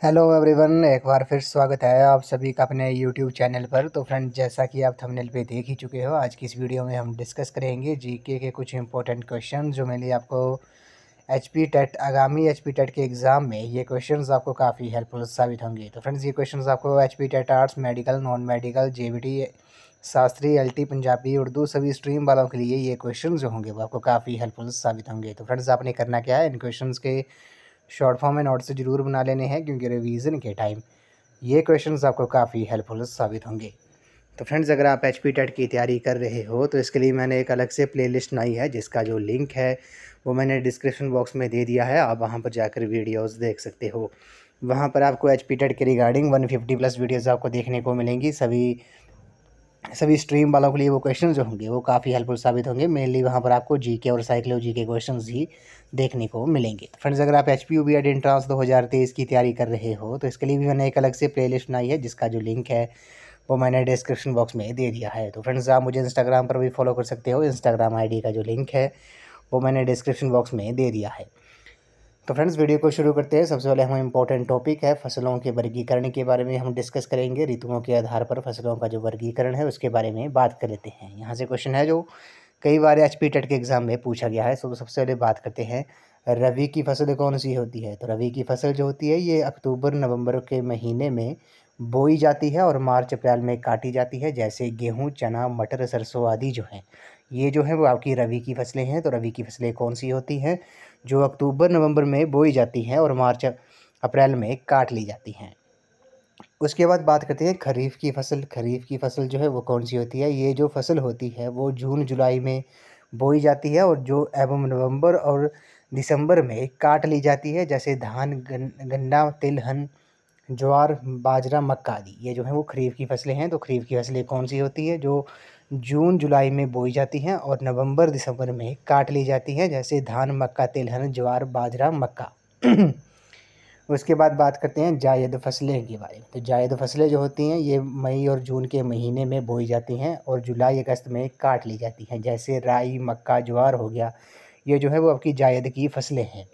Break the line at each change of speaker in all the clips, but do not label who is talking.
Hello everyone, एक बार फिर स्वागत है आप सभी का अपने यूट्यूब चैनल पर। तो फ्रेंड, जैसा कि आप थंबनेल पे देख ही चुके हो, आज की इस वीडियो में हम डिस्कस करेंगे जीके के कुछ इंपॉर्टेंट क्वेश्चन जो मेनली आपको एचपी टेट आगामी एचपी टेट के एग्ज़ाम में ये क्वेश्चंस आपको काफ़ी हेल्पफुल साबित होंगे। तो फ्रेंड्स, ये क्वेश्चंस आपको HP TET arts, medical, non medical, JBT, Shastri, LT, Punjabi, Urdu सभी स्ट्रीम वालों के लिए ये क्वेश्चन जो होंगे वो आपको काफ़ी हेल्पफुल साबित होंगे। तो फ्रेंड्स, आपने करना क्या है, इन क्वेश्चन के शॉर्ट फॉर्म में नोट्स ज़रूर बना लेने हैं, क्योंकि रिवीजन के टाइम ये क्वेश्चंस आपको काफ़ी हेल्पफुल साबित होंगे। तो फ्रेंड्स, अगर आप एचपी टेट की तैयारी कर रहे हो तो इसके लिए मैंने एक अलग से प्लेलिस्ट बनाई है, जिसका जो लिंक है वो मैंने डिस्क्रिप्शन बॉक्स में दे दिया है। आप वहां पर जाकर वीडियोस देख सकते हो। वहां पर आपको एचपी टेट के रिगार्डिंग 150 प्लस वीडियोस आपको देखने को मिलेंगी। सभी स्ट्रीम वालों के लिए वो क्वेश्चन जो होंगे वो काफ़ी हेल्पफुल साबित होंगे। मेनली वहाँ पर आपको जीके और साइकोलॉजी के क्वेश्चंस ही देखने को मिलेंगे। तो फ्रेंड्स, अगर आप H P U B Ed entrance 2023 की तैयारी कर रहे हो तो इसके लिए भी मैंने एक अलग से प्लेलिस्ट बनाई है, जिसका जो लिंक है वो मैंने डिस्क्रिप्शन बॉक्स में दे दिया है। तो फ्रेंड्स, आप मुझे इंस्टाग्राम पर भी फॉलो कर सकते हो। इंस्टाग्राम आईडी का जो लिंक है वो मैंने डिस्क्रिप्शन बॉक्स में दे दिया है। तो फ्रेंड्स, वीडियो को शुरू करते हैं। सबसे पहले हम इम्पोर्टेंट टॉपिक है फसलों के वर्गीकरण के बारे में हम डिस्कस करेंगे। ऋतुओं के आधार पर फसलों का जो वर्गीकरण है उसके बारे में बात कर लेते हैं। यहाँ से क्वेश्चन है जो कई बार एचपी टेट के एग्जाम में पूछा गया है। तो सबसे पहले बात करते हैं, रबी की फसल कौन सी होती है। तो रबी की फसल जो होती है ये अक्टूबर नवंबर के महीने में बोई जाती है और मार्च अप्रैल में काटी जाती है। जैसे गेहूँ, चना, मटर, सरसों आदि जो हैं, ये जो है वो आपकी रबी की फसलें हैं। तो रबी की फसलें कौन सी होती हैं, जो अक्टूबर नवंबर में बोई जाती हैं और मार्च अप्रैल में काट ली जाती हैं। उसके बाद बात करते हैं खरीफ की फसल। खरीफ की फसल जो है वो कौन सी होती है। ये जो फसल होती है वो जून जुलाई में बोई जाती है और जो एवं नवंबर और दिसंबर में काट ली जाती है। जैसे धान, गन्ना, तिलहन, ज्वार, बाजरा, मक्का आदि, ये जो है वो खरीफ की फसलें हैं। तो खरीफ की फसलें कौन सी होती है, जो जून जुलाई में बोई जाती हैं और नवंबर दिसंबर में काट ली जाती हैं। जैसे धान, मक्का, तिलहन, ज्वार, बाजरा, मक्का। उसके बाद बात करते हैं जायद फसलें के बारे में। तो जायद फसलें जो होती हैं ये मई और जून के महीने में बोई जाती हैं और जुलाई अगस्त में काट ली जाती हैं। जैसे राई, मक्का, ज्वार हो गया, ये जो है वो आपकी जायद की फसलें हैं।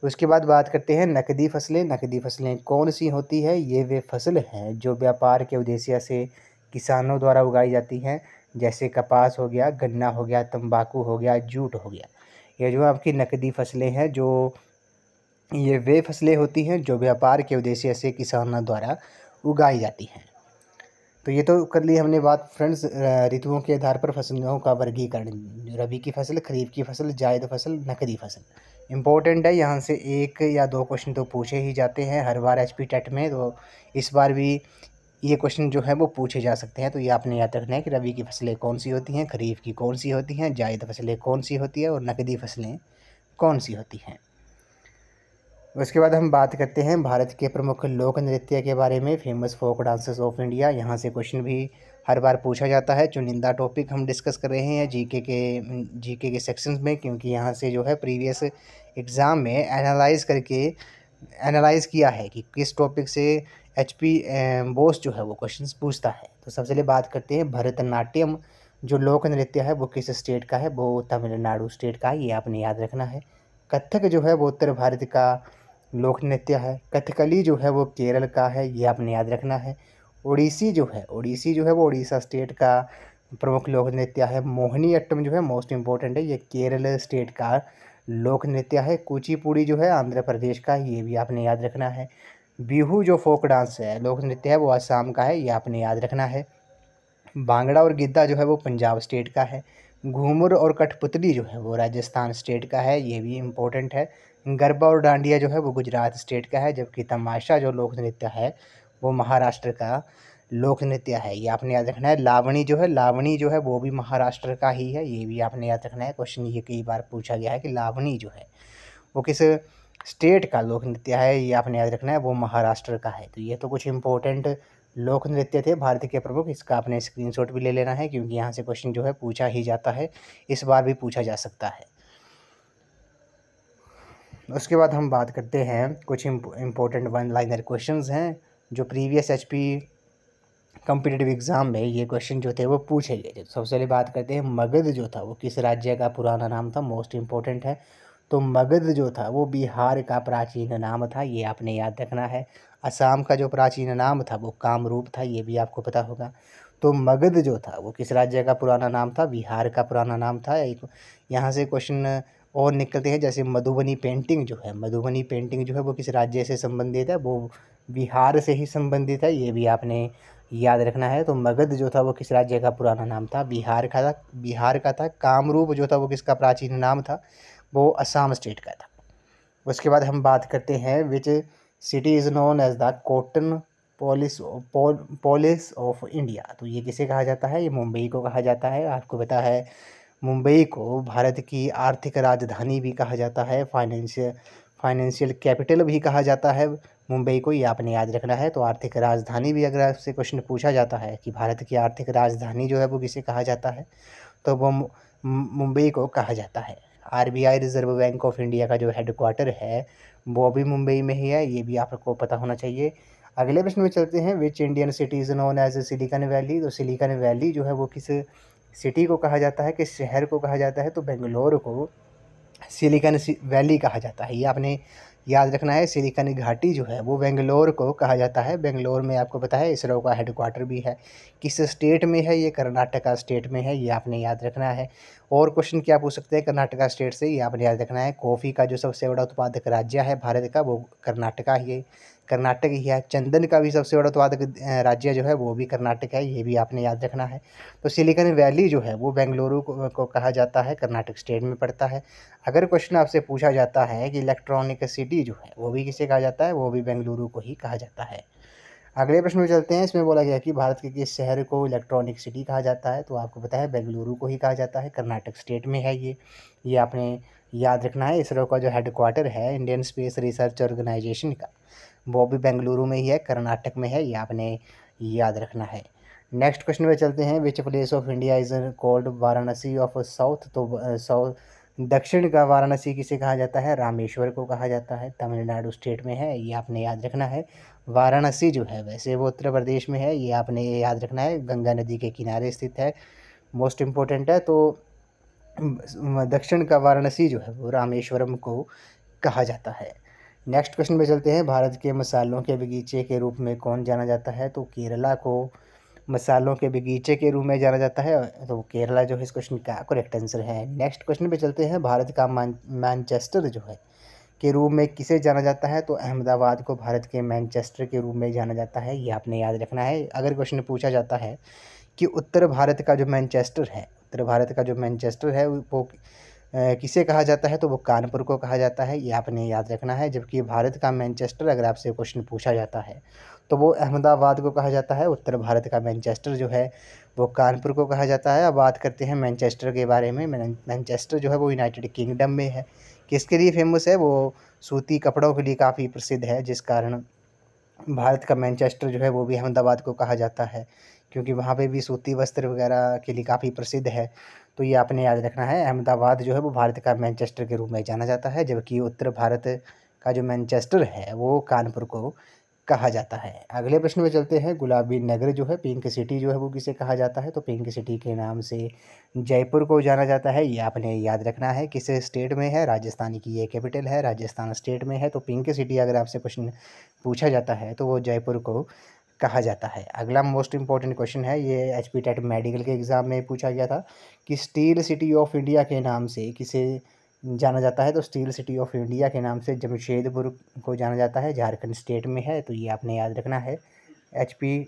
उसके बाद बात करते हैं नकदी फसलें। नकदी फसलें कौन सी होती है, ये वे फसल हैं जो व्यापार के उद्देश्य से किसानों द्वारा उगाई जाती हैं। जैसे कपास हो गया, गन्ना हो गया, तंबाकू हो गया, जूट हो गया। ये जो आपकी नकदी फसलें हैं, जो ये वे फसलें होती हैं जो व्यापार के उद्देश्य से किसानों द्वारा उगाई जाती हैं। तो ये तो कर ली हमने बात फ्रेंड्स ऋतुओं के आधार पर फसलों का वर्गीकरण। रबी की फसल, खरीफ की फसल, जायद फसल, नकदी फसल इम्पोर्टेंट है। यहाँ से एक या दो क्वेश्चन तो पूछे ही जाते हैं हर बार एचपी टेट में। तो इस बार भी ये क्वेश्चन जो है वो पूछे जा सकते हैं। तो ये आपने याद रखना है कि रबी की फसलें कौन सी होती हैं, खरीफ की कौन सी होती हैं, जायद फसलें कौन सी होती है और नकदी फसलें कौन सी होती हैं। उसके बाद हम बात करते हैं भारत के प्रमुख लोक नृत्य के बारे में, famous folk dances of India. यहाँ से क्वेश्चन भी हर बार पूछा जाता है। चुनिंदा टॉपिक हम डिस्कस कर रहे हैं जीके के सेक्शंस में, क्योंकि यहाँ से जो है प्रीवियस एग्ज़ाम में एनालाइज किया है कि किस टॉपिक से एचपी बोस जो है वो क्वेश्चंस पूछता है। तो सबसे पहले बात करते हैं भरतनाट्यम जो लोक नृत्य है वो किस स्टेट का है, वो तमिलनाडु स्टेट का है, ये आपने याद रखना है। कथक जो है वो उत्तर भारत का लोक नृत्य है। कथकली जो है वो केरल का है, ये आपने याद रखना है। ओडिसी जो है वो उड़ीसा स्टेट का प्रमुख लोक नृत्य है। मोहिनी अट्टम जो है मोस्ट इम्पोर्टेंट है, ये केरल स्टेट का लोक नृत्य है। कुचिपुड़ी जो है आंध्र प्रदेश का, ये भी आपने याद रखना है। बिहू जो फोक डांस है, लोक नृत्य है, वो असम का है, ये आपने याद रखना है। भांगड़ा और गिद्दा जो है वो पंजाब स्टेट का है। घूमर और कठपुतली जो है वो राजस्थान स्टेट का है, ये भी इम्पोर्टेंट है। गरबा और डांडिया जो है वो गुजरात स्टेट का है, जबकि तमाशा जो लोक नृत्य है वो महाराष्ट्र का लोक नृत्य है, ये आपने याद रखना है। लावणी जो है वो भी महाराष्ट्र का ही है, ये भी आपने याद रखना है। क्वेश्चन ये कई बार पूछा गया है कि लावणी जो है वो किस स्टेट का लोक नृत्य है, ये आपने याद रखना है, वो महाराष्ट्र का है। तो ये तो कुछ इंपॉर्टेंट लोक नृत्य थे भारत के प्रमुख। इसका आपने स्क्रीनशॉट भी ले लेना है, क्योंकि यहाँ से क्वेश्चन जो है पूछा ही जाता है, इस बार भी पूछा जा सकता है। उसके बाद हम बात करते हैं कुछ इम्पोर्टेंट वन लाइनर क्वेश्चंस हैं जो प्रीवियस एचपी कॉम्पिटिटिव एग्जाम में ये क्वेश्चन जो थे वो पूछे गए थे। तो सबसे पहले बात करते हैं मगध जो था वो किस राज्य का पुराना नाम था, मोस्ट इम्पोर्टेंट है। तो मगध जो था वो बिहार का प्राचीन नाम था, ये आपने याद रखना है। असम का जो प्राचीन नाम था वो कामरूप था, ये भी आपको पता होगा। तो मगध जो था वो किस राज्य का पुराना नाम था? बिहार का पुराना नाम था। एक यहाँ से क्वेश्चन और निकलते हैं, जैसे मधुबनी पेंटिंग जो है, मधुबनी पेंटिंग जो है वो किस राज्य से संबंधित है? वो बिहार से ही संबंधित है, ये भी आपने याद रखना है। तो मगध जो था वो किस राज्य का पुराना नाम था? बिहार का था, बिहार का था। कामरूप जो था वो किसका प्राचीन नाम था? वो असम स्टेट का था। उसके बाद हम बात करते हैं which city is known as the cotton polis polis of India. तो ये किसे कहा जाता है? ये मुंबई को कहा जाता है। आपको पता है मुंबई को भारत की आर्थिक राजधानी भी कहा जाता है, फाइनेंशियल कैपिटल भी कहा जाता है मुंबई को, ये आपने याद रखना है। तो आर्थिक राजधानी भी अगर आपसे क्वेश्चन पूछा जाता है कि भारत की आर्थिक राजधानी जो है वो किसे कहा जाता है, तो वो मुंबई को कहा जाता है। RBI reserve bank of India का जो हेडक्वार्टर है वो भी मुंबई में ही है, ये भी आपको पता होना चाहिए। अगले प्रश्न में चलते हैं, which Indian city is known as Silicon Valley. तो सिलिकॉन वैली जो है वो किस सिटी को कहा जाता है, किस शहर को कहा जाता है? तो बेंगलोर को सिलिकॉन वैली कहा जाता है, ये आपने याद रखना है। सिलिकॉन घाटी जो है वो बेंगलोर को कहा जाता है। बेंगलोर में आपको पता है इसरो का हेडक्वार्टर भी है। किस स्टेट में है? ये कर्नाटका स्टेट में है, ये आपने याद रखना है। और क्वेश्चन क्या पूछ सकते हैं कर्नाटका स्टेट से? ये आपने याद रखना है। कॉफ़ी का जो सबसे बड़ा उत्पादक राज्य है भारत का वो कर्नाटका ही है, कर्नाटक ही है। चंदन का भी सबसे बड़ा उत्पादक राज्य जो है वो भी कर्नाटक है, ये भी आपने याद रखना है। तो सिलिकॉन वैली जो है वो बेंगलुरु को कहा जाता है, कर्नाटक स्टेट में पड़ता है। अगर क्वेश्चन आपसे पूछा जाता है कि इलेक्ट्रॉनिक सिटी जो है वो भी किसे कहा जाता है? वो भी बेंगलुरु को ही कहा जाता है। अगले प्रश्न में चलते हैं, इसमें बोला गया कि भारत के किस शहर को इलेक्ट्रॉनिक सिटी कहा जाता है? तो आपको पता है बेंगलुरु को ही कहा जाता है, कर्नाटक स्टेट में है ये आपने याद रखना है। इसरो का जो हेडक्वार्टर है इंडियन स्पेस रिसर्च ऑर्गेनाइजेशन का वो भी बेंगलुरु में ही है, कर्नाटक में है, ये आपने याद रखना है। नेक्स्ट क्वेश्चन में चलते हैं, which place of India is called Varanasi of south. तो साउथ दक्षिण का वाराणसी किसे कहा जाता है? रामेश्वर को कहा जाता है, तमिलनाडु स्टेट में है, ये आपने याद रखना है। वाराणसी जो है वैसे वो उत्तर प्रदेश में है, ये आपने याद रखना है, गंगा नदी के किनारे स्थित है, मोस्ट इम्पोर्टेंट है। तो दक्षिण का वाराणसी जो है वो रामेश्वरम को कहा जाता है। नेक्स्ट क्वेश्चन में चलते हैं, भारत के मसालों के बगीचे के रूप में कौन जाना जाता है? तो केरला को मसालों के बगीचे के रूप में जाना जाता है, तो केरला जो है इस क्वेश्चन का करेक्ट आंसर है। नेक्स्ट क्वेश्चन पे चलते हैं, भारत का मैनचेस्टर जो है के रूप में किसे जाना जाता है? तो अहमदाबाद को भारत के मैनचेस्टर के रूप में जाना जाता है, ये आपने याद रखना है। अगर क्वेश्चन पूछा जाता है कि उत्तर भारत का जो मैनचेस्टर है, उत्तर भारत का जो मैनचेस्टर है वो किसे कहा जाता है? तो वो कानपुर को कहा जाता है, ये आपने याद रखना है। जबकि भारत का मैनचेस्टर अगर आपसे क्वेश्चन पूछा जाता है तो वो अहमदाबाद को कहा जाता है। उत्तर भारत का मैनचेस्टर जो है वो कानपुर को कहा जाता है। अब बात करते हैं मैनचेस्टर के बारे में। मैनचेस्टर जो है वो यूनाइटेड किंगडम में है। किसके लिए फेमस है? वो सूती कपड़ों के लिए काफ़ी प्रसिद्ध है, जिस कारण भारत का मैनचेस्टर जो है वो भी अहमदाबाद को कहा जाता है, क्योंकि वहाँ पे भी सूती वस्त्र वगैरह के लिए काफ़ी प्रसिद्ध है। तो ये आपने याद रखना है, अहमदाबाद जो है वो भारत का मैनचेस्टर के रूप में जाना जाता है, जबकि उत्तर भारत का जो मैनचेस्टर है वो कानपुर को कहा जाता है। अगले प्रश्न में चलते हैं, गुलाबी नगर जो है, पिंक सिटी जो है वो किसे कहा जाता है? तो पिंक सिटी के नाम से जयपुर को जाना जाता है, ये आपने याद रखना है। किस स्टेट में है? राजस्थान की ये कैपिटल है, राजस्थान स्टेट में है। तो पिंक सिटी अगर आपसे क्वेश्चन पूछा जाता है तो वो जयपुर को कहा जाता है। अगला मोस्ट इंपॉर्टेंट क्वेश्चन है, ये एचपी टेट मेडिकल के एग्ज़ाम में पूछा गया था कि स्टील सिटी ऑफ इंडिया के नाम से किसे जाना जाता है? तो स्टील सिटी ऑफ इंडिया के नाम से जमशेदपुर को जाना जाता है, झारखंड स्टेट में है, तो ये आपने याद रखना है। एचपी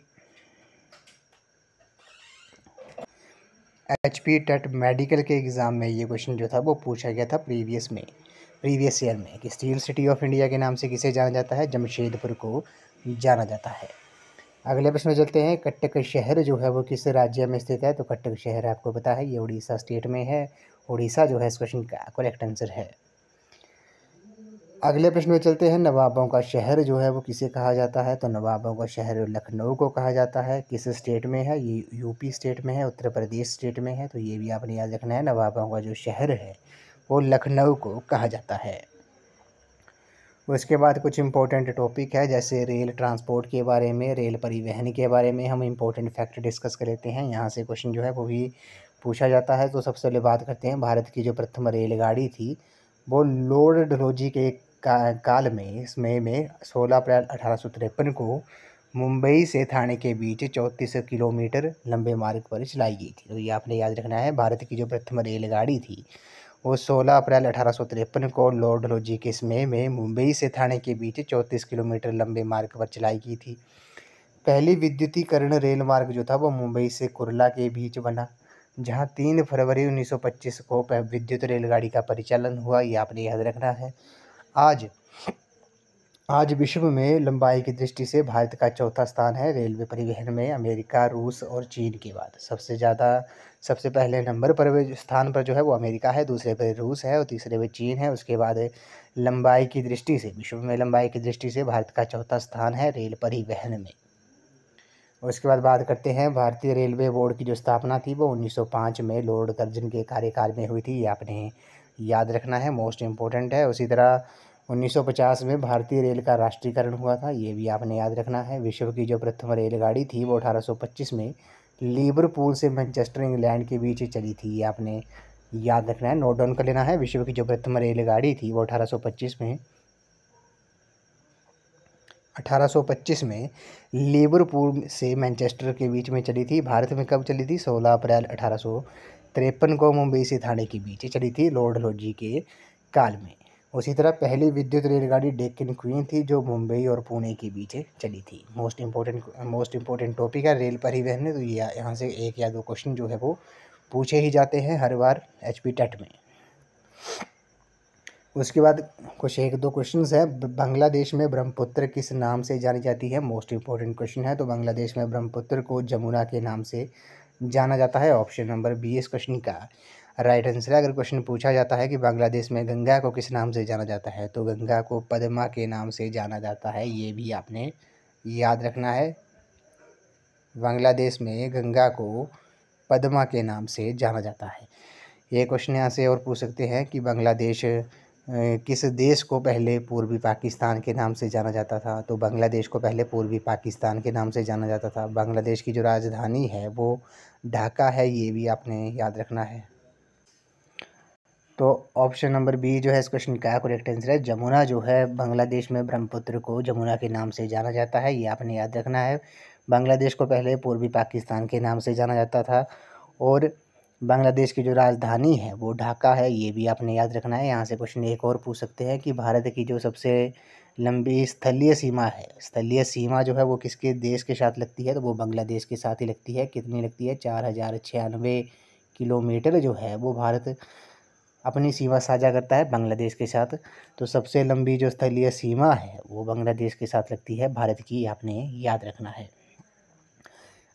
टेट मेडिकल के एग्ज़ाम में ये क्वेश्चन जो था वो पूछा गया था प्रीवियस ईयर में, कि स्टील सिटी ऑफ इंडिया के नाम से किसे जाना जाता है? जमशेदपुर को जाना जाता है। अगले प्रश्न में चलते हैं, कटक शहर जो है वो किस राज्य में स्थित है? तो कटक शहर आपको पता है ये उड़ीसा स्टेट में है, उड़ीसा जो है इस क्वेश्चन का करेक्ट आंसर है। अगले प्रश्न में चलते हैं, नवाबों का शहर जो है वो किसे कहा जाता है? तो नवाबों का शहर लखनऊ को कहा जाता है। किस स्टेट में है? ये यूपी स्टेट में है, उत्तर प्रदेश स्टेट में है, तो ये भी आपने याद रखना है। नवाबों का जो शहर है वो लखनऊ को कहा जाता है। उसके बाद कुछ इंपॉर्टेंट टॉपिक है, जैसे रेल ट्रांसपोर्ट के बारे में, रेल परिवहन के बारे में हम इंपॉर्टेंट फैक्ट डिस्कस कर लेते हैं। यहाँ से क्वेश्चन जो है वो भी पूछा जाता है। तो सबसे पहले बात करते हैं, भारत की जो प्रथम रेलगाड़ी थी वो लॉर्ड डलहौजी के काल में इसमें में 16 अप्रैल 1853 को मुंबई से ठाणे के बीच 34 किलोमीटर लंबे मार्ग पर चलाई गई थी। तो ये आपने याद रखना है। भारत की जो प्रथम रेलगाड़ी थी वो 16 अप्रैल 1853 को लॉर्ड डलहौजी के इसमें में मुंबई से ठाणे के बीच 34 किलोमीटर लंबे मार्ग पर चलाई गई थी। पहली विद्युतीकरण रेल मार्ग जो था वो मुंबई से कुर्ला के बीच बना, जहां 3 फरवरी 1925 को विद्युत रेलगाड़ी का परिचालन हुआ। ये आपने याद रखना है। आज आज विश्व में लंबाई की दृष्टि से भारत का चौथा स्थान है रेलवे परिवहन में, अमेरिका, रूस और चीन के बाद। सबसे पहले नंबर पर स्थान पर जो है वो अमेरिका है, दूसरे पर रूस है और तीसरे पर चीन है। उसके बाद लंबाई की दृष्टि से, विश्व में लंबाई की दृष्टि से भारत का चौथा स्थान है रेल परिवहन में। उसके बाद बात करते हैं भारतीय रेलवे बोर्ड की जो स्थापना थी वो 1905 में लॉर्ड कर्जन के कार्यकाल में हुई थी। ये आपने याद रखना है, मोस्ट इम्पोर्टेंट है। उसी तरह 1950 में भारतीय रेल का राष्ट्रीयकरण हुआ था। ये भी आपने याद रखना है। विश्व की जो प्रथम रेलगाड़ी थी वो 1825 में लिवरपूल से मैनचेस्टर इंग्लैंड के बीच चली थी। ये आपने याद रखना है, नोट डाउन कर लेना है। विश्व की जो प्रथम रेलगाड़ी थी वो 1825 में लिवरपूल से मैनचेस्टर के बीच में चली थी। भारत में कब चली थी? 16 अप्रैल 1853 को मुंबई से ठाणे के बीच चली थी, लॉर्ड डलहौजी के काल में। उसी तरह पहली विद्युत रेलगाड़ी डेक्कन क्वीन थी जो मुंबई और पुणे के बीच चली थी। मोस्ट इम्पोर्टेंट टॉपिक है रेल परिवहन है। तो ये यहाँ से 1 या 2 क्वेश्चन जो है वो पूछे ही जाते हैं हर बार HP टेट में। उसके बाद कुछ 1-2 क्वेश्चन है। बांग्लादेश में ब्रह्मपुत्र किस नाम से जानी जाती है? मोस्ट इम्पोर्टेंट क्वेश्चन है। तो बांग्लादेश में ब्रह्मपुत्र को जमुना के नाम से जाना जाता है। ऑप्शन नंबर बी इस क्वेश्चन का राइट आंसर है। अगर क्वेश्चन पूछा जाता है कि बांग्लादेश में गंगा को किस नाम से जाना जाता है, तो गंगा को पद्मा के नाम से जाना जाता है। ये भी आपने याद रखना है। बांग्लादेश में गंगा को पद्मा के नाम से जाना जाता है। ये क्वेश्चन यहाँ से और पूछ सकते हैं कि बांग्लादेश किस देश को पहले पूर्वी पाकिस्तान के नाम से जाना जाता था? तो बांग्लादेश को पहले पूर्वी पाकिस्तान के नाम से जाना जाता था। बांग्लादेश की जो राजधानी है वो ढाका है। ये भी आपने याद रखना है। तो ऑप्शन नंबर बी जो है इस क्वेश्चन का करेक्ट आंसर है। जमुना जो है बांग्लादेश में ब्रह्मपुत्र को जमुना के नाम से जाना जाता है। ये आपने याद रखना है। बांग्लादेश को पहले पूर्वी पाकिस्तान के नाम से जाना जाता था और बांग्लादेश की जो राजधानी है वो ढाका है। ये भी आपने याद रखना है। यहाँ से क्वेश्चन एक और पूछ सकते हैं कि भारत की जो सबसे लंबी स्थलीय सीमा है, स्थलीय सीमा जो है वो किसके देश के साथ लगती है? तो वो बांग्लादेश के साथ ही लगती है। कितनी लगती है? 4096 किलोमीटर जो है वो भारत अपनी सीमा साझा करता है बांग्लादेश के साथ। तो सबसे लंबी जो स्थलीय सीमा है वो बांग्लादेश के साथ लगती है भारत की। आपने याद रखना है।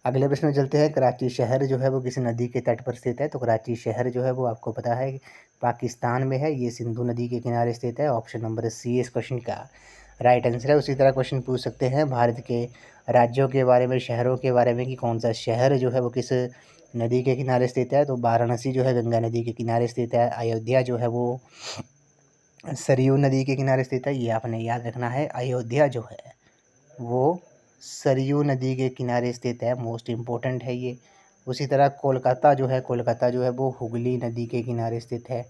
अगले प्रश्न में चलते हैं। कराची शहर जो है वो किस नदी के तट पर स्थित है? तो कराची शहर जो है वो आपको पता है पाकिस्तान में है। ये सिंधु नदी के किनारे स्थित है। ऑप्शन नंबर सी इस क्वेश्चन का राइट आंसर है। उसी तरह क्वेश्चन पूछ सकते हैं भारत के राज्यों के बारे में, शहरों के बारे में कि कौन सा शहर जो है वो किस नदी के किनारे स्थित है? तो वाराणसी जो है गंगा नदी के किनारे स्थित है। अयोध्या जो है वो सरयू नदी के किनारे स्थित है। ये आपने याद रखना है। अयोध्या जो है वो सरयू नदी के किनारे स्थित है। मोस्ट इम्पोर्टेंट है ये। उसी तरह कोलकाता जो है वो हुगली नदी के किनारे स्थित है।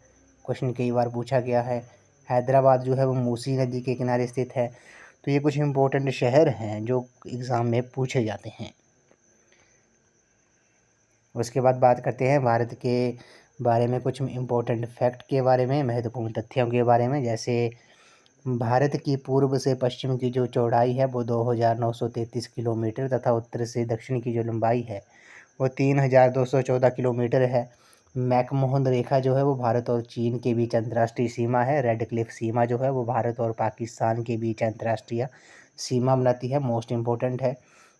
क्वेश्चन कई बार पूछा गया है। हैदराबाद जो है वो मूसी नदी के किनारे स्थित है। तो ये कुछ इम्पोर्टेंट शहर हैं जो एग्ज़ाम में पूछे जाते हैं। उसके बाद बात करते हैं भारत के बारे में कुछ इम्पोर्टेंट फैक्ट के बारे में, महत्वपूर्ण तथ्यों के बारे में। जैसे भारत की पूर्व से पश्चिम की जो चौड़ाई है वो 2933 किलोमीटर तथा उत्तर से दक्षिण की जो लंबाई है वो 3214 किलोमीटर है। मैकमोहन रेखा जो है वो भारत और चीन के बीच अंतर्राष्ट्रीय सीमा है। रेड क्लिफ सीमा जो है वो भारत और पाकिस्तान के बीच अंतर्राष्ट्रीय सीमा बनाती है। मोस्ट इम्पोर्टेंट है।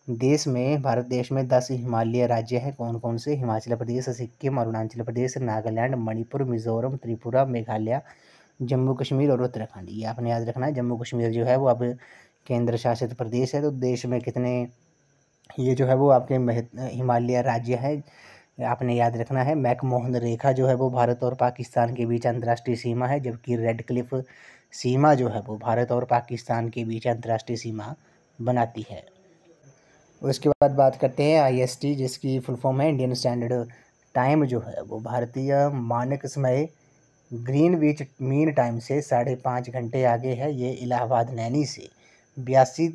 भारत देश में 10 हिमालय राज्य हैं। कौन कौन से? हिमाचल प्रदेश, सिक्किम, अरुणाचल प्रदेश, नागालैंड, मणिपुर, मिजोरम, त्रिपुरा, मेघालय, जम्मू कश्मीर और उत्तराखंड। ये आपने याद रखना है। जम्मू कश्मीर जो है वो अब केंद्र शासित प्रदेश है। तो देश में कितने ये जो है वो आपके हिमालय राज्य है, आपने याद रखना है। मैकमोहन रेखा जो है वो भारत और पाकिस्तान के बीच अंतर्राष्ट्रीय सीमा है, जबकि रेड क्लिफ सीमा जो है वो भारत और पाकिस्तान के बीच अंतर्राष्ट्रीय सीमा बनाती है। उसके बाद बात करते हैं IST, जिसकी फुल फॉर्म है इंडियन स्टैंडर्ड टाइम जो है वो भारतीय मानक समय ग्रीनविच मीन टाइम से 5.5 घंटे आगे है। ये इलाहाबाद नैनी से 82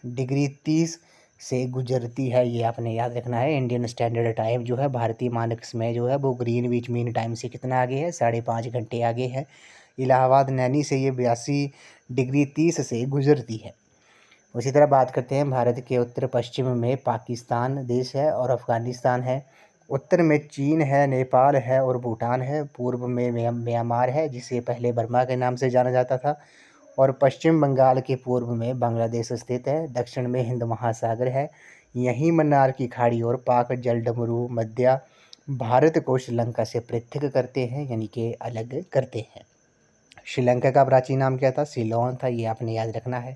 डिग्री 30 से गुजरती है, ये आपने याद रखना है। इंडियन स्टैंडर्ड टाइम जो है, भारतीय मानक समय जो है वो ग्रीनविच मीन टाइम से कितना आगे है, 5.5 घंटे आगे है। इलाहाबाद नैनी से ये 82 डिग्री 30 से गुजरती है। उसी तरह बात करते हैं, भारत के उत्तर पश्चिम में पाकिस्तान देश है और अफ़गानिस्तान है। उत्तर में चीन है, नेपाल है और भूटान है। पूर्व में म्यांमार है, जिसे पहले बर्मा के नाम से जाना जाता था। और पश्चिम बंगाल के पूर्व में बांग्लादेश स्थित है। दक्षिण में हिंद महासागर है। यहीं मन्नार की खाड़ी और पाक जलडमरू मध्य भारत को श्रीलंका से पृथक करते हैं, यानी कि अलग करते हैं। श्रीलंका का प्राचीन नाम क्या था, सिलोन था, ये आपने याद रखना है।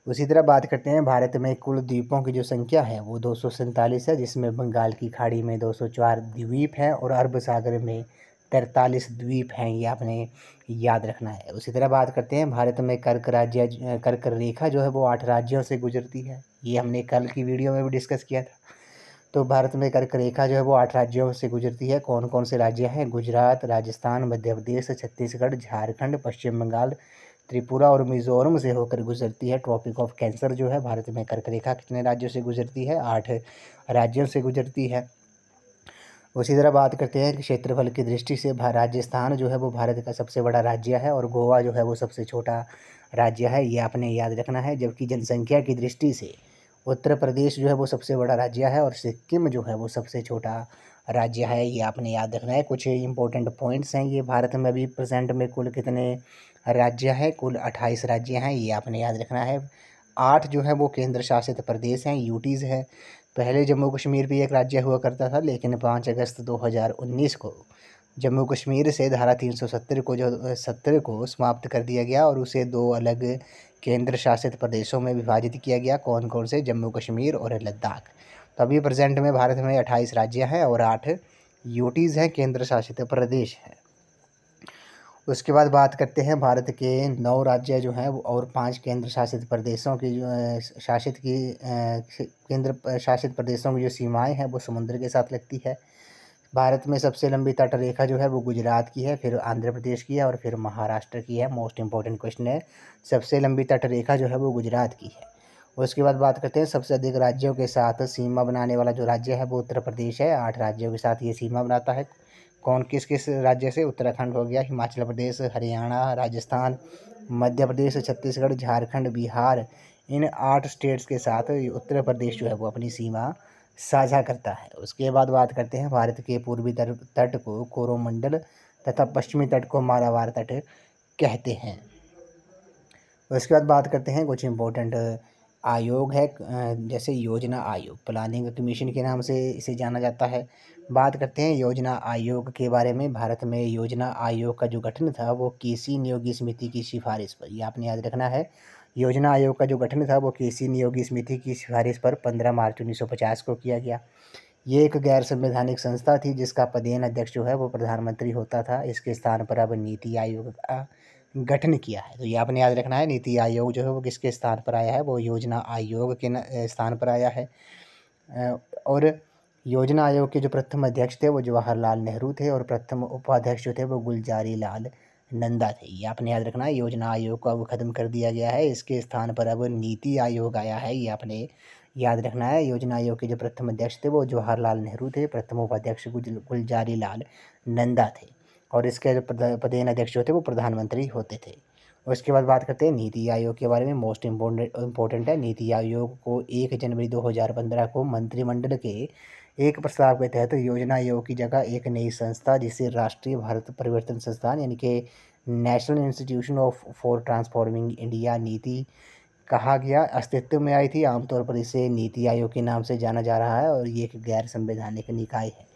उसी तरह बात करते हैं, भारत में कुल द्वीपों की जो संख्या है वो 247 है, जिसमें बंगाल की खाड़ी में 204 द्वीप हैं और अरब सागर में 43 द्वीप हैं, ये आपने याद रखना है। उसी तरह बात करते हैं, भारत में कर्क रेखा जो है वो 8 राज्यों से गुजरती है। ये हमने कल की वीडियो में भी डिस्कस किया था। तो भारत में कर्क रेखा जो है वो 8 राज्यों से गुजरती है। कौन कौन से राज्य हैं, गुजरात, राजस्थान, मध्य प्रदेश, छत्तीसगढ़, झारखंड, पश्चिम बंगाल, त्रिपुरा और मिजोरम से होकर गुजरती है। ट्रॉपिक ऑफ कैंसर जो है, भारत में कर्क रेखा कितने राज्यों से गुजरती है, 8 राज्यों से गुजरती है। उसी तरह बात करते हैं कि क्षेत्रफल की दृष्टि से राजस्थान जो है वो भारत का सबसे बड़ा राज्य है और गोवा जो है वो सबसे छोटा राज्य है, ये आपने याद रखना है। जबकि जनसंख्या की दृष्टि से उत्तर प्रदेश जो है वो सबसे बड़ा राज्य है और सिक्किम जो है वो सबसे छोटा राज्य है, ये आपने याद रखना है। कुछ इंपॉर्टेंट पॉइंट्स हैं, ये भारत में अभी प्रेजेंट में कुल कितने राज्य हैं, कुल 28 राज्य हैं, ये आपने याद रखना है। 8 जो है वो केंद्र शासित प्रदेश हैं, यूटीज़ है। पहले जम्मू कश्मीर भी एक राज्य हुआ करता था, लेकिन 5 अगस्त 2019 को जम्मू कश्मीर से धारा 370 को समाप्त कर दिया गया और उसे 2 अलग केंद्र शासित प्रदेशों में विभाजित किया गया। कौन कौन से, जम्मू कश्मीर और लद्दाख। तो अभी प्रेजेंट में भारत में 28 राज्य हैं और 8 यूटीज़ हैं, केंद्र शासित प्रदेश हैं। उसके बाद बात करते हैं, भारत के 9 राज्य जो हैं और 5 केंद्र शासित प्रदेशों की जो केंद्र शासित प्रदेशों की जो सीमाएं हैं वो समुद्र के साथ लगती है। भारत में सबसे लंबी तट रेखा जो है वो गुजरात की है, फिर आंध्र प्रदेश की है और फिर महाराष्ट्र की है। मोस्ट इंपॉर्टेंट क्वेश्चन है, सबसे लंबी तट रेखा जो है वो गुजरात की है। उसके बाद बात करते हैं, सबसे अधिक राज्यों के साथ सीमा बनाने वाला जो राज्य है वो उत्तर प्रदेश है। 8 राज्यों के साथ ये सीमा बनाता है। कौन किस किस राज्य से, उत्तराखंड हो गया, हिमाचल प्रदेश, हरियाणा, राजस्थान, मध्य प्रदेश, छत्तीसगढ़, झारखंड, बिहार, इन 8 स्टेट्स के साथ उत्तर प्रदेश जो है वो अपनी सीमा साझा करता है। उसके बाद बात करते हैं, भारत के पूर्वी तट को कोरोमंडल तथा पश्चिमी तट को मालाबार तट कहते हैं। उसके बाद बात करते हैं, कुछ इम्पोर्टेंट आयोग है, जैसे योजना आयोग, प्लानिंग कमीशन के नाम से इसे जाना जाता है। बात करते हैं योजना आयोग के बारे में। भारत में योजना आयोग का जो गठन था वो केसी नियोगी समिति की सिफारिश पर, ये आपने याद रखना है। योजना आयोग का जो गठन था वो केसी नियोगी समिति की सिफारिश पर 15 मार्च 1950 को किया गया। ये एक गैर संवैधानिक संस्था थी जिसका पदेन अध्यक्ष जो है वो प्रधानमंत्री होता था। इसके स्थान पर अब नीति आयोग का गठन किया है। तो ये आपने याद रखना है, नीति आयोग जो है वो किसके स्थान पर आया है, वो योजना आयोग के स्थान पर आया है। और योजना आयोग के जो प्रथम अध्यक्ष थे वो जवाहरलाल नेहरू थे और प्रथम उपाध्यक्ष जो थे वो गुलजारी लाल नंदा थे। ये आपने याद रखना है, योजना आयोग को अब खत्म कर दिया गया है, इसके स्थान पर अब नीति आयोग आया है, ये आपने याद रखना है। योजना आयोग के जो प्रथम अध्यक्ष थे वो जवाहरलाल नेहरू थे, प्रथम उपाध्यक्ष गुलजारी लाल नंदा थे और इसके जो पदेन अध्यक्ष जो थे वो प्रधानमंत्री होते थे। उसके बाद बात करते हैं नीति आयोग के बारे में। मोस्ट इम्पोर्टेंट है, नीति आयोग को 1 जनवरी 2015 को मंत्रिमंडल के एक प्रस्ताव के तहत योजना आयोग की जगह एक नई संस्था, जिसे राष्ट्रीय भारत परिवर्तन संस्थान यानी कि national institution for transforming India नीति कहा गया, अस्तित्व में आई थी। आमतौर पर इसे नीति आयोग के नाम से जाना जा रहा है और ये एक गैर संवैधानिक निकाय है।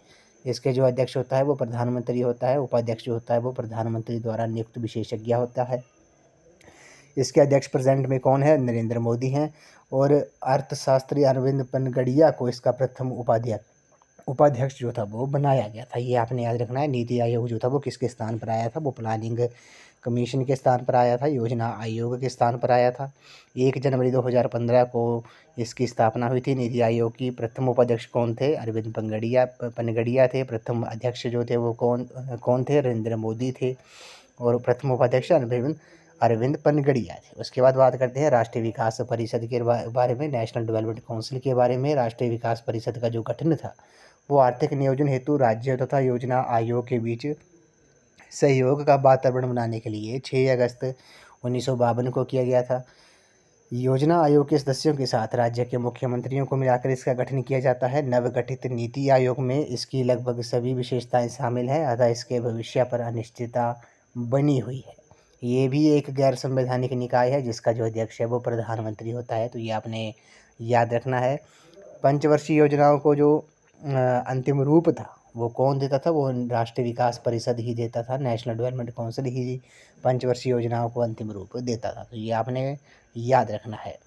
इसके जो अध्यक्ष होता है वो प्रधानमंत्री होता है, उपाध्यक्ष जो होता है वो प्रधानमंत्री द्वारा नियुक्त विशेषज्ञ होता है। इसके अध्यक्ष प्रेजेंट में कौन है, नरेंद्र मोदी हैं। और अर्थशास्त्री अरविंद पनगड़िया को इसका प्रथम उपाध्यक्ष जो था वो बनाया गया था, ये आपने याद रखना है। नीति आयोग जो था वो किसके स्थान पर आया था, वो प्लानिंग कमीशन के स्थान पर आया था, योजना आयोग के स्थान पर आया था। 1 जनवरी 2015 को इसकी स्थापना हुई थी। नीति आयोग की प्रथम उपाध्यक्ष कौन थे? अरविंद पनगड़िया थे। प्रथम अध्यक्ष जो थे वो कौन थे? नरेंद्र मोदी थे। और प्रथम उपाध्यक्ष अरविंद पनगड़िया थे। उसके बाद बात करते हैं राष्ट्रीय विकास परिषद के बारे में, नेशनल डेवलपमेंट काउंसिल के बारे में। राष्ट्रीय विकास परिषद का जो गठन था वो आर्थिक नियोजन हेतु राज्य तथा योजना आयोग के बीच सहयोग का वातावरण बनाने के लिए 6 अगस्त 1952 को किया गया था। योजना आयोग के सदस्यों के साथ राज्य के मुख्यमंत्रियों को मिलाकर इसका गठन किया जाता है। नवगठित नीति आयोग में इसकी लगभग सभी विशेषताएं शामिल हैं, अतः इसके भविष्य पर अनिश्चितता बनी हुई है। ये भी एक गैर संवैधानिक निकाय है जिसका जो अध्यक्ष है वो प्रधानमंत्री होता है, तो ये आपने याद रखना है। पंचवर्षीय योजनाओं को जो अंतिम रूप था वो कौन देता था? वो राष्ट्रीय विकास परिषद ही देता था, नेशनल डेवलपमेंट काउंसिल ही पंचवर्षीय योजनाओं को अंतिम रूप देता था, तो ये आपने याद रखना है।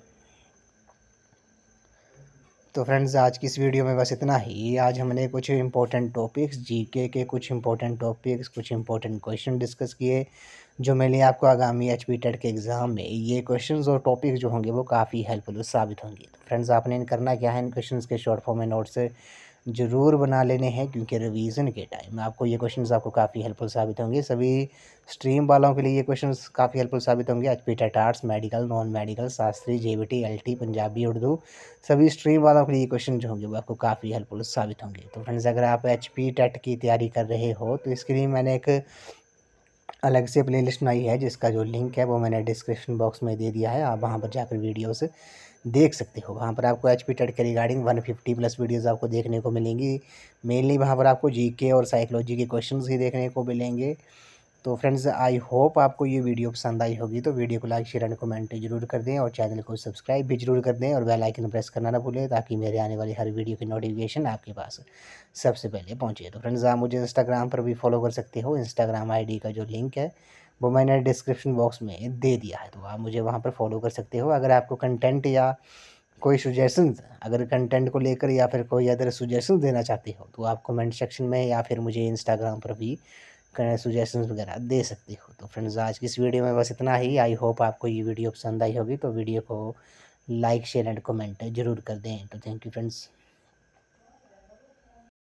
तो फ्रेंड्स आज की इस वीडियो में बस इतना ही। आज हमने कुछ इंपॉर्टेंट टॉपिक्स, जीके के कुछ इंपॉर्टेंट टॉपिक्स, कुछ इंपॉर्टेंट क्वेश्चन डिस्कस किए जो मेरे लिए आपको आगामी HP टेट के एग्ज़ाम में ये क्वेश्चंस और टॉपिक जो होंगे वो काफ़ी हेल्पफुल साबित होंगे। तो फ्रेंड्स आपने इन करना क्या है, इन क्वेश्चंस के शॉर्ट फॉर्म में नोट्स ज़रूर बना लेने हैं, क्योंकि रिवीजन के टाइम आपको ये क्वेश्चंस आपको काफ़ी हेल्पफुल साबित होंगे। सभी स्ट्रीम वालों के लिए ये क्वेश्चंस काफ़ी हेल्पफुल साबित होंगे। HP TET arts, medical, non medical, Shastri, JBT, LT, Punjabi, Urdu, सभी स्ट्रीम वालों के लिए ये क्वेश्चन जो होंगे वो आपको काफ़ी हेल्पफुल साबित होंगे। तो फ्रेंड्स अगर आप HP टेट की तैयारी कर रहे हो तो इसके लिए मैंने एक अलग से प्लेलिस्ट बनाई है जिसका जो लिंक है वो मैंने डिस्क्रिप्शन बॉक्स में दे दिया है। आप वहाँ पर जाकर वीडियोस देख सकते हो। वहाँ पर आपको HP टेट के रिगार्डिंग 150 प्लस वीडियोस आपको देखने को मिलेंगी। मेनली वहाँ पर आपको GK और साइकोलॉजी के क्वेश्चंस ही देखने को मिलेंगे। तो फ्रेंड्स आई होप आपको ये वीडियो पसंद आई होगी, तो वीडियो को लाइक, शेयर एंड कमेंट जरूर कर दें और चैनल को सब्सक्राइब भी जरूर कर दें और बेल आइकन प्रेस करना ना भूलें, ताकि मेरे आने वाली हर वीडियो की नोटिफिकेशन आपके पास सबसे पहले पहुंचे। तो फ्रेंड्स आप मुझे इंस्टाग्राम पर भी फॉलो कर सकते हो। इंस्टाग्राम ID का जो लिंक है वो मैंने डिस्क्रिप्शन बॉक्स में दे दिया है, तो आप मुझे वहाँ पर फॉलो कर सकते हो। अगर आपको कंटेंट या कोई सुजेशन, अगर कंटेंट को लेकर या फिर कोई अदर सुजेशन देना चाहते हो तो आप कमेंट सेक्शन में या फिर मुझे इंस्टाग्राम पर भी सुजेशंस वगैरह दे सकते हो। तो फ्रेंड्स आज की इस वीडियो में बस इतना ही। आई होप आपको ये वीडियो पसंद आई होगी, तो वीडियो को लाइक, शेयर एंड कमेंट जरूर कर दें। तो थैंक यू फ्रेंड्स।